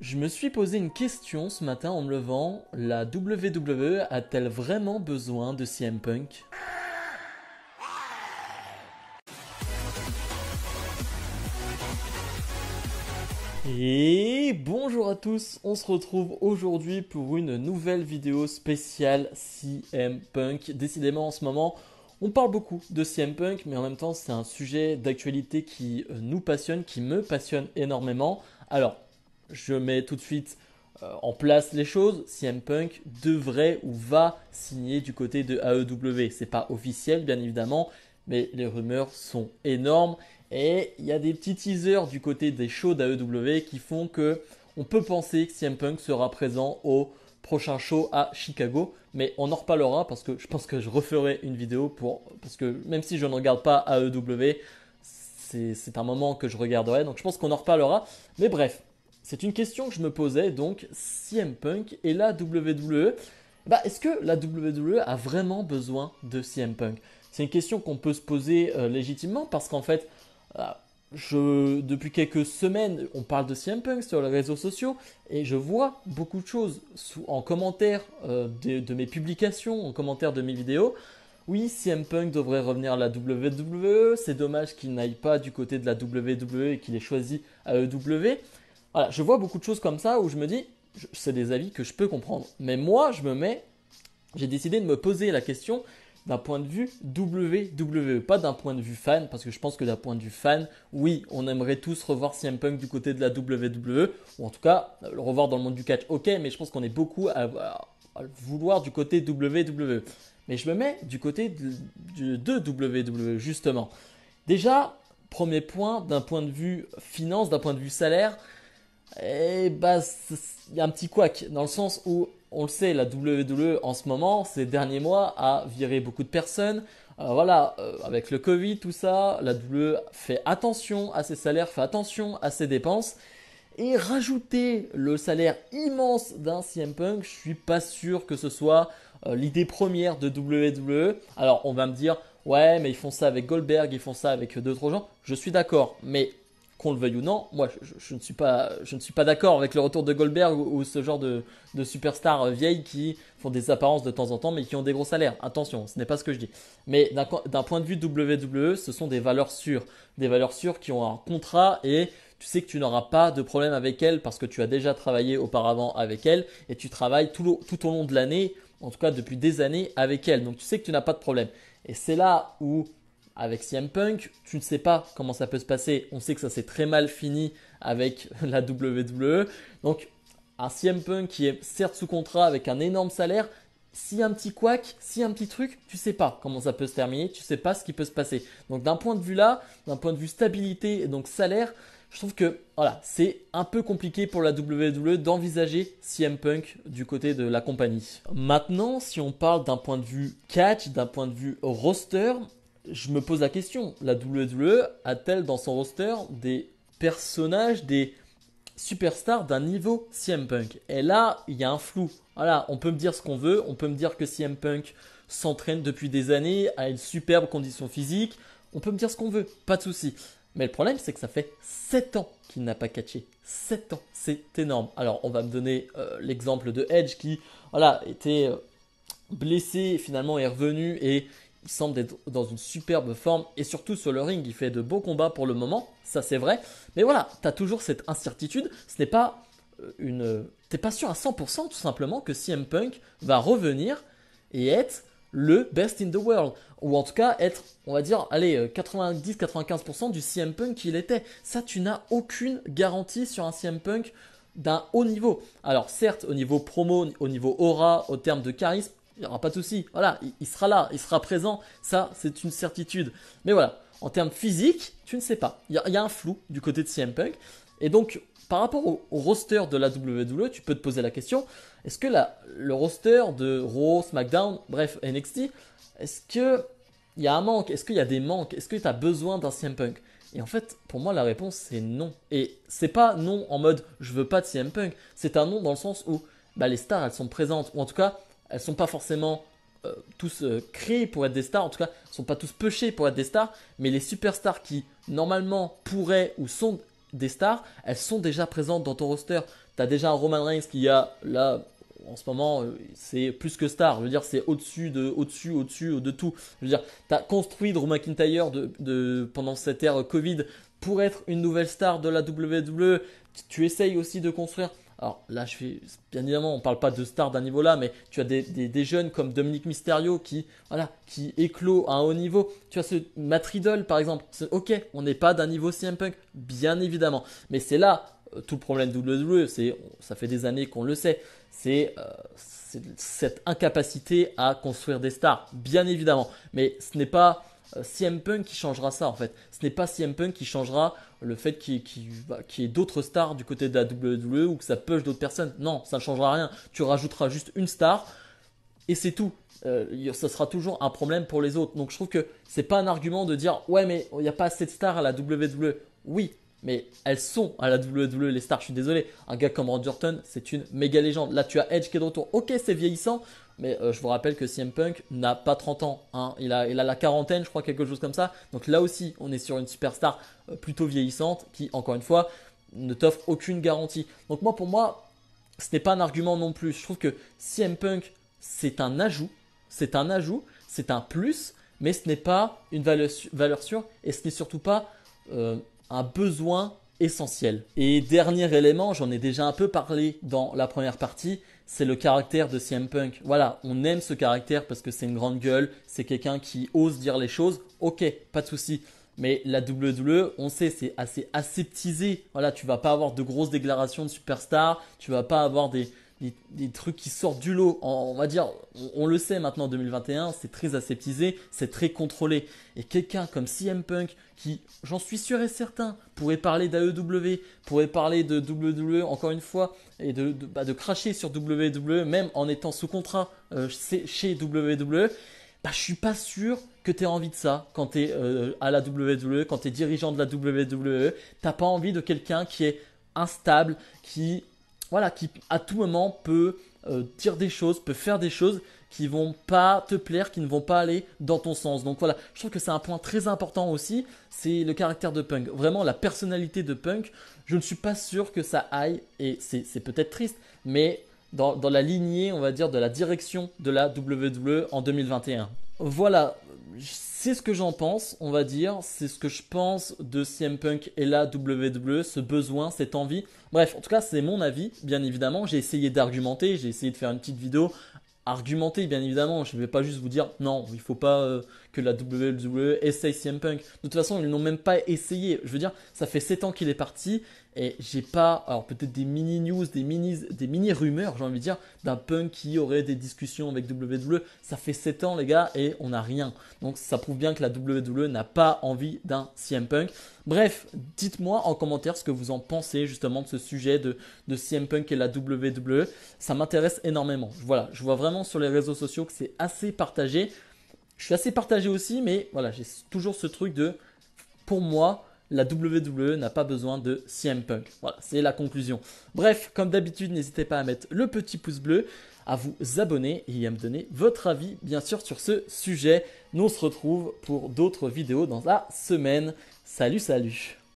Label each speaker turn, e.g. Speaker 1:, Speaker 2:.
Speaker 1: Je me suis posé une question ce matin en me levant. La WWE a-t-elle vraiment besoin de CM Punk? Et bonjour à tous, on se retrouve aujourd'hui pour une nouvelle vidéo spéciale CM Punk. Décidément en ce moment, on parle beaucoup de CM Punk, mais en même temps c'est un sujet d'actualité qui nous passionne, qui me passionne énormément. Alors, je mets tout de suite en place les choses. CM Punk devrait ou va signer du côté de AEW. C'est pas officiel bien évidemment, mais les rumeurs sont énormes. Et il y a des petits teasers du côté des shows d'AEW qui font que on peut penser que CM Punk sera présent au prochain show à Chicago. Mais on en reparlera parce que je pense que je referai une vidéo parce que même si je ne regarde pas AEW, c'est un moment que je regarderai. Donc je pense qu'on en reparlera. Mais bref, c'est une question que je me posais. Donc CM Punk et la WWE. Est-ce que la WWE a vraiment besoin de CM Punk? C'est une question qu'on peut se poser légitimement parce qu'en fait, depuis quelques semaines, on parle de CM Punk sur les réseaux sociaux et je vois beaucoup de choses en commentaire de mes publications, en commentaire de mes vidéos. Oui, CM Punk devrait revenir à la WWE. C'est dommage qu'il n'aille pas du côté de la WWE et qu'il ait choisi AEW. Voilà, je vois beaucoup de choses comme ça où je me dis, c'est des avis que je peux comprendre. Mais moi, j'ai décidé de me poser la question d'un point de vue WWE, pas d'un point de vue fan, parce que je pense que d'un point de vue fan, oui, on aimerait tous revoir CM Punk du côté de la WWE, ou en tout cas le revoir dans le monde du catch, ok, mais je pense qu'on est beaucoup à vouloir du côté WWE. Mais je me mets du côté de WWE, justement. Déjà, premier point, d'un point de vue finance, d'un point de vue salaire, il y a un petit couac dans le sens où on le sait, la WWE en ce moment, ces derniers mois, a viré beaucoup de personnes. Avec le Covid, tout ça, la WWE fait attention à ses salaires, fait attention à ses dépenses. Et rajouter le salaire immense d'un CM Punk, je suis pas sûr que ce soit l'idée première de WWE. Alors on va me dire, ouais, mais ils font ça avec Goldberg, ils font ça avec d'autres gens. Je suis d'accord, mais qu'on le veuille ou non, moi je ne suis pas d'accord avec le retour de Goldberg ou ce genre de superstars vieilles qui font des apparences de temps en temps mais qui ont des gros salaires. Attention, ce n'est pas ce que je dis. Mais d'un point de vue WWE, ce sont des valeurs sûres. Des valeurs sûres qui ont un contrat et tu sais que tu n'auras pas de problème avec elles parce que tu as déjà travaillé auparavant avec elles et tu travailles tout au long de l'année, en tout cas depuis des années avec elles. Donc tu sais que tu n'as pas de problème. Et c'est là où avec CM Punk, tu ne sais pas comment ça peut se passer. On sait que ça s'est très mal fini avec la WWE. Donc, un CM Punk qui est certes sous contrat avec un énorme salaire, s'il y a un petit couac, s'il y a un petit truc, tu sais pas comment ça peut se terminer, tu sais pas ce qui peut se passer. Donc, d'un point de vue là, d'un point de vue stabilité et donc salaire, je trouve que voilà, c'est un peu compliqué pour la WWE d'envisager CM Punk du côté de la compagnie. Maintenant, si on parle d'un point de vue catch, d'un point de vue roster, je me pose la question, la WWE a-t-elle dans son roster des personnages, des superstars d'un niveau CM Punk? Et là, il y a un flou. Voilà, on peut me dire ce qu'on veut, on peut me dire que CM Punk s'entraîne depuis des années, a une superbe condition physique, on peut me dire ce qu'on veut, pas de souci. Mais le problème, c'est que ça fait 7 ans qu'il n'a pas catché. 7 ans, c'est énorme. Alors, on va me donner l'exemple de Edge qui, voilà, était blessé et finalement est revenu et il semble être dans une superbe forme et surtout sur le ring, il fait de beaux combats pour le moment, ça c'est vrai. Mais voilà, tu as toujours cette incertitude, ce n'est pas t'es pas sûr à 100% tout simplement que CM Punk va revenir et être le best in the world. Ou en tout cas être, on va dire, allez, 90-95% du CM Punk qu'il était. Ça, tu n'as aucune garantie sur un CM Punk d'un haut niveau. Alors certes, au niveau promo, au niveau aura, au terme de charisme, il n'y aura pas de souci. Voilà, il sera là, il sera présent. Ça, c'est une certitude. Mais voilà, en termes physiques, tu ne sais pas. Il y a un flou du côté de CM Punk. Et donc, par rapport au roster de la WWE, tu peux te poser la question, est-ce que le roster de Raw, SmackDown, bref, NXT, est-ce qu'il y a un manque? Est-ce qu'il y a des manques? Est-ce que tu as besoin d'un CM Punk? Et en fait, pour moi, la réponse, c'est non. Et c'est pas non en mode je veux pas de CM Punk. C'est un non dans le sens où les stars, elles sont présentes. Ou en tout cas, elles sont pas forcément tous créés pour être des stars. En tout cas, elles sont pas tous pushés pour être des stars. Mais les superstars qui, normalement, pourraient ou sont des stars, elles sont déjà présentes dans ton roster. Tu as déjà un Roman Reigns qui a là, en ce moment, c'est plus que star. Je veux dire, c'est au-dessus de tout. Je veux dire, tu as construit Drew McIntyre pendant cette ère Covid pour être une nouvelle star de la WWE. Tu essayes aussi de construire. Alors là, bien évidemment, on ne parle pas de stars d'un niveau là, mais tu as des jeunes comme Dominic Mysterio qui éclot à un haut niveau. Tu as ce Matt Riddle par exemple. Ok, on n'est pas d'un niveau CM Punk, bien évidemment. Mais c'est là tout le problème de WWE. Ça fait des années qu'on le sait. C'est cette incapacité à construire des stars, bien évidemment. Mais ce n'est pas CM Punk qui changera ça en fait. Ce n'est pas CM Punk qui changera le fait qu'il y ait d'autres stars du côté de la WWE ou que ça push d'autres personnes. Non, ça ne changera rien. Tu rajouteras juste une star et c'est tout. Ça sera toujours un problème pour les autres. Donc je trouve que c'est pas un argument de dire ouais mais il n'y a pas assez de stars à la WWE. Oui, mais elles sont à la WWE les stars. Je suis désolé. Un gars comme Randy Orton, c'est une méga légende. Là tu as Edge qui est de retour. Ok, c'est vieillissant. Mais je vous rappelle que CM Punk n'a pas 30 ans. Hein. Il a la quarantaine, je crois, quelque chose comme ça. Donc là aussi, on est sur une superstar plutôt vieillissante qui, encore une fois, ne t'offre aucune garantie. Donc pour moi, ce n'est pas un argument non plus. Je trouve que CM Punk, c'est un ajout. C'est un plus, mais ce n'est pas une valeur sûre et ce n'est surtout pas un besoin essentiel. Et dernier élément, j'en ai déjà un peu parlé dans la première partie, c'est le caractère de CM Punk. Voilà, on aime ce caractère parce que c'est une grande gueule, c'est quelqu'un qui ose dire les choses. Ok, pas de souci. Mais la WWE, on sait, c'est assez aseptisé. Voilà, tu vas pas avoir de grosses déclarations de superstars, tu vas pas avoir des trucs qui sortent du lot. On va dire, on le sait maintenant en 2021, c'est très aseptisé, c'est très contrôlé. Et quelqu'un comme CM Punk qui, j'en suis sûr et certain, pourrait parler d'AEW, pourrait parler de WWE encore une fois et de cracher sur WWE même en étant sous contrat chez WWE. Je suis pas sûr que tu aies envie de ça quand tu es à la WWE, quand tu es dirigeant de la WWE. T'as pas envie de quelqu'un qui est instable, qui à tout moment peut dire des choses, peut faire des choses qui vont pas te plaire, qui ne vont pas aller dans ton sens. Donc voilà, je trouve que c'est un point très important aussi, c'est le caractère de Punk. Vraiment, la personnalité de Punk, je ne suis pas sûr que ça aille, et c'est peut-être triste, mais dans la lignée, on va dire, de la direction de la WWE en 2021. Voilà, c'est ce que j'en pense, on va dire. C'est ce que je pense de CM Punk et la WWE, ce besoin, cette envie. Bref, en tout cas, c'est mon avis, bien évidemment. J'ai essayé d'argumenter, j'ai essayé de faire une petite vidéo argumentée, bien évidemment. Je ne vais pas juste vous dire non, il ne faut pas que la WWE essaye CM Punk. De toute façon, ils n'ont même pas essayé. Je veux dire, ça fait 7 ans qu'il est parti. Et j'ai pas, alors peut-être des mini news, des mini rumeurs, j'ai envie de dire, d'un Punk qui aurait des discussions avec WWE. Ça fait 7 ans les gars et on n'a rien. Donc ça prouve bien que la WWE n'a pas envie d'un CM Punk. Bref, dites-moi en commentaire ce que vous en pensez justement de ce sujet de CM Punk et la WWE. Ça m'intéresse énormément. Voilà, je vois vraiment sur les réseaux sociaux que c'est assez partagé. Je suis assez partagé aussi, mais voilà, j'ai toujours ce truc de, pour moi, la WWE n'a pas besoin de CM Punk. Voilà, c'est la conclusion. Bref, comme d'habitude, n'hésitez pas à mettre le petit pouce bleu, à vous abonner et à me donner votre avis, bien sûr, sur ce sujet. Nous, on se retrouve pour d'autres vidéos dans la semaine. Salut, salut!